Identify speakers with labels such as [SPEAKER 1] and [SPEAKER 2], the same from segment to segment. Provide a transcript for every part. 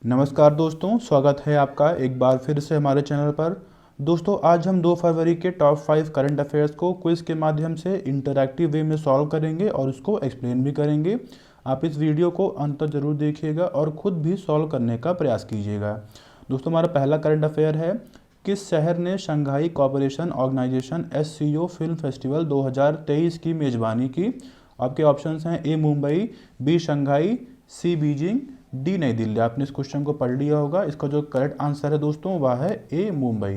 [SPEAKER 1] नमस्कार दोस्तों, स्वागत है आपका एक बार फिर से हमारे चैनल पर। दोस्तों, आज हम 2 फरवरी के टॉप 5 करंट अफेयर्स को क्विज़ के माध्यम से इंटरैक्टिव वे में सॉल्व करेंगे और उसको एक्सप्लेन भी करेंगे। आप इस वीडियो को अंत तक जरूर देखिएगा और ख़ुद भी सॉल्व करने का प्रयास कीजिएगा। दोस्तों, हमारा पहला करंट अफेयर है, किस शहर ने Shanghai cooperation organisation SCO film festival 2023 की मेज़बानी की? आपके ऑप्शंस हैं A Mumbai, B Shanghai, C Beijing, D New Delhi. आपने इस क्वेश्चन को पढ़ लिया होगा। इसका जो करेक्ट आंसर है दोस्तों वह है ए मुंबई।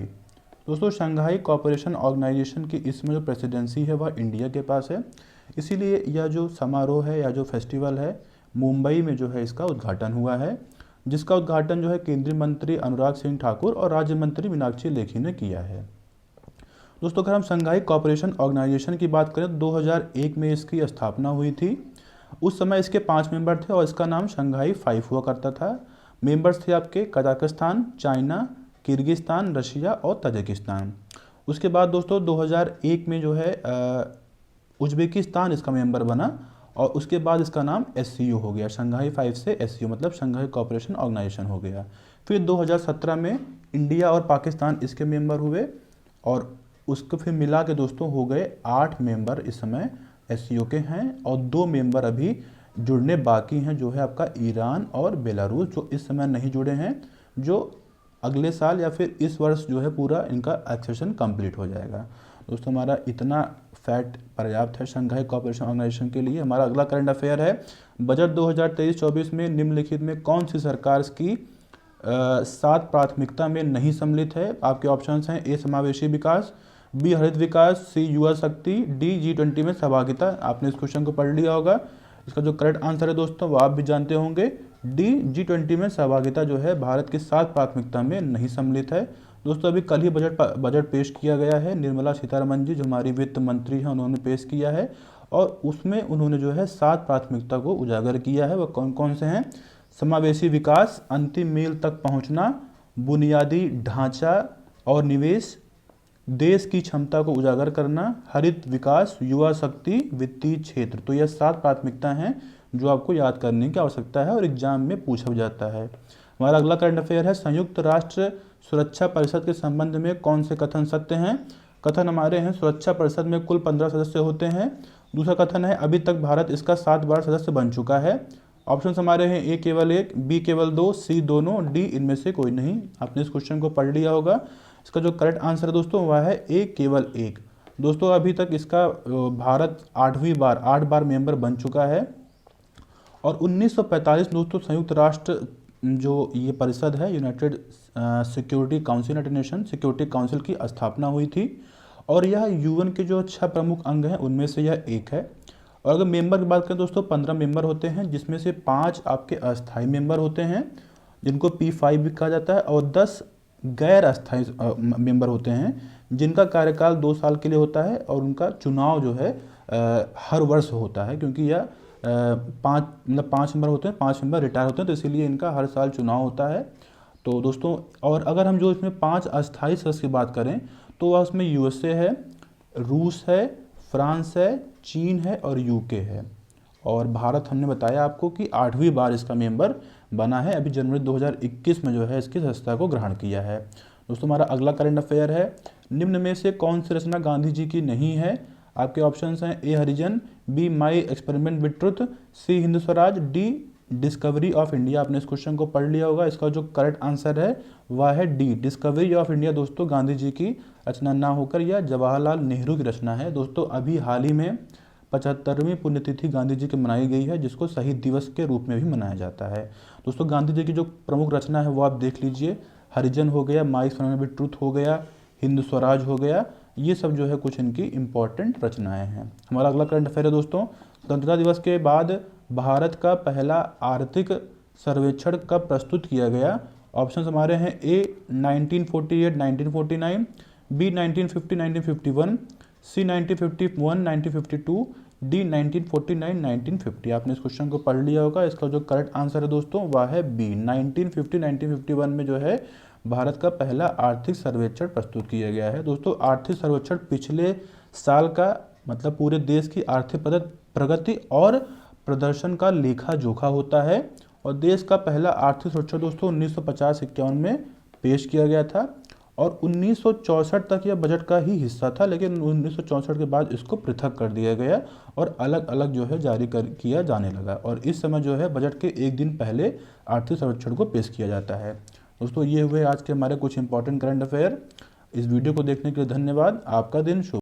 [SPEAKER 1] दोस्तों, शंघाई कोऑपरेशन ऑर्गेनाइजेशन की इसमें जो प्रेसिडेंसी है वह इंडिया के पास है, इसीलिए यह जो समारोह है या जो फेस्टिवल है मुंबई में जो है इसका उद्घाटन हुआ है, जिसका उद्घाटन जो है केंद्रीय मंत्री अनुराग सिंह ठाकुर और राज्य मंत्री मीनाक्षी लेखी ने किया है। दोस्तों, अगर हम शंघाई कोऑपरेशन ऑर्गेनाइजेशन की बात करें तो 2001 में इसकी स्थापना हुई थी। उस समय इसके 5 मेंबर थे और इसका नाम शंघाई 5 हुआ करता था। मेंबर्स थे आपके कजाकिस्तान, चाइना, किर्गिस्तान, रशिया और तजाकिस्तान। उसके बाद दोस्तों 2001 में जो है उज्बेकिस्तान इसका मेंबर बना और उसके बाद इसका नाम SCO हो गया। शंघाई 5 से SCO मतलब शंघाई कोऑपरेशन ऑर्गेनाइजेशन हो गया। फिर 2017 में इंडिया और पाकिस्तान इसके मेंबर हुए और उसको फिर मिला के दोस्तों हो गए 8 मेंबर इस समय SCO के हैं और 2 मेंबर अभी जुड़ने बाकी हैं, जो है आपका ईरान और बेलारूस, जो इस समय नहीं जुड़े हैं, जो अगले साल या फिर इस वर्ष जो है पूरा इनका एक्सेशन कंप्लीट हो जाएगा। दोस्तों, हमारा इतना फैक्ट पर्याप्त है शंघाई कोऑपरेशन ऑर्गेनाइजेशन के लिए। हमारा अगला करंट अफेयर है, बजट 2023-24 में निम्नलिखित में कौन सी सरकार की 7 प्राथमिकता में नहीं सम्मिलित है? आपके ऑप्शंस हैं ए समावेशी विकास, बी हरित विकास, सी युवा शक्ति, डी G20 में सहभागिता। आपने इस क्वेश्चन को पढ़ लिया होगा। इसका जो करेक्ट आंसर है दोस्तों वो आप भी जानते होंगे, डी G20 में सहभागिता जो है भारत की 7 प्राथमिकता में नहीं सम्मिलित है। दोस्तों, अभी कल ही बजट पेश किया गया है। निर्मला सीतारमण जी जो हमारी वित्त मंत्री हैं उन्होंने पेश किया है और उसमें उन्होंने जो है 7 प्राथमिकता को उजागर किया है। वह कौन कौन से हैं? समावेशी विकास, अंतिम मील तक पहुँचना, बुनियादी ढांचा और निवेश, देश की क्षमता को उजागर करना, हरित विकास, युवा शक्ति, वित्तीय क्षेत्र। तो यह 7 प्राथमिकता हैं जो आपको याद करने की आवश्यकता है और एग्जाम में पूछा जाता है। हमारा अगला करंट अफेयर है, संयुक्त राष्ट्र सुरक्षा परिषद के संबंध में कौन से कथन सत्य हैं? कथन हमारे हैं, सुरक्षा परिषद में कुल 15 सदस्य होते हैं। दूसरा कथन है, अभी तक भारत इसका 7 बार सदस्य बन चुका है। ऑप्शन हमारे हैं ए केवल 1, बी केवल 2, सी दोनों, डी इनमें से कोई नहीं। आपने इस क्वेश्चन को पढ़ लिया होगा। इसका जो करेक्ट आंसर है दोस्तों वह है ए केवल 1। दोस्तों, अभी तक इसका भारत 8 बार मेंबर बन चुका है और 1945 दोस्तों संयुक्त राष्ट्र जो ये परिषद है United security council, United nation security council की स्थापना हुई थी और यह UN के जो 6 प्रमुख अंग हैं उनमें से यह एक है। और अगर मेंबर की बात करें दोस्तों 15 मेंबर होते हैं, जिसमें से 5 आपके अस्थायी मेंबर होते हैं जिनको P5 भी कहा जाता है और 10 गैर अस्थायी मेंबर होते हैं जिनका कार्यकाल 2 साल के लिए होता है और उनका चुनाव जो है हर वर्ष होता है, क्योंकि यह 5 मेंबर होते हैं, 5 मेंबर रिटायर होते हैं, तो इसीलिए इनका हर साल चुनाव होता है। तो दोस्तों, और अगर हम जो इसमें 5 अस्थायी सदस्य की बात करें तो वह उसमें USA है, रूस है, फ्रांस है, चीन है और UK है। और भारत हमने बताया आपको कि 8वीं बार इसका मेंबर बना है, अभी जनवरी 2021 में जो है इसकी सदस्यता को ग्रहण किया है। दोस्तों, हमारा अगला करंट अफेयर है, निम्न में से कौन सी रचना गांधी जी की नहीं है? आपके ऑप्शंस हैं A Harijan, B my experiment with truth, C Hind Swaraj, D discovery of India. आपने इस क्वेश्चन को पढ़ लिया होगा। इसका जो करेक्ट आंसर है वह है डी डिस्कवरी ऑफ इंडिया। दोस्तों, गांधी जी की रचना ना होकर यह जवाहरलाल नेहरू की रचना है। दोस्तों, अभी हाल ही में 75वीं पुण्यतिथि गांधी जी की मनाई गई है, जिसको शहीद दिवस के रूप में भी मनाया जाता है। दोस्तों, गांधी जी की जो प्रमुख रचना है वो आप देख लीजिए, हरिजन हो गया, माई एक्सपेरिमेंट विद ट्रुथ हो गया, हिंद स्वराज हो गया, ये सब जो है कुछ इनकी इंपॉर्टेंट रचनाएं हैं। हमारा अगला करंट अफेयर है दोस्तों, स्वतंत्रता दिवस के बाद भारत का पहला आर्थिक सर्वेक्षण कब प्रस्तुत किया गया? ऑप्शन हमारे हैं ए 1948-1949, बी 1950-1951, सी 1951-1952, डी 1949-1950। आपने इस क्वेश्चन को पढ़ लिया होगा। इसका जो करेक्ट आंसर है दोस्तों वह है बी 1950-1951 में जो है भारत का पहला आर्थिक सर्वेक्षण प्रस्तुत किया गया है। दोस्तों, आर्थिक सर्वेक्षण पिछले साल का मतलब पूरे देश की आर्थिक प्रगति और प्रदर्शन का लेखा जोखा होता है और देश का पहला आर्थिक सर्वेक्षण दोस्तों 1950-51 में पेश किया गया था और 1964 तक यह बजट का ही हिस्सा था, लेकिन 1964 के बाद इसको पृथक कर दिया गया और अलग अलग जो है जारी किया जाने लगा। और इस समय जो है बजट के एक दिन पहले आर्थिक सर्वेक्षण को पेश किया जाता है। दोस्तों ये हुए आज के हमारे कुछ इंपॉर्टेंट करंट अफेयर। इस वीडियो को देखने के लिए धन्यवाद। आपका दिन शुभ।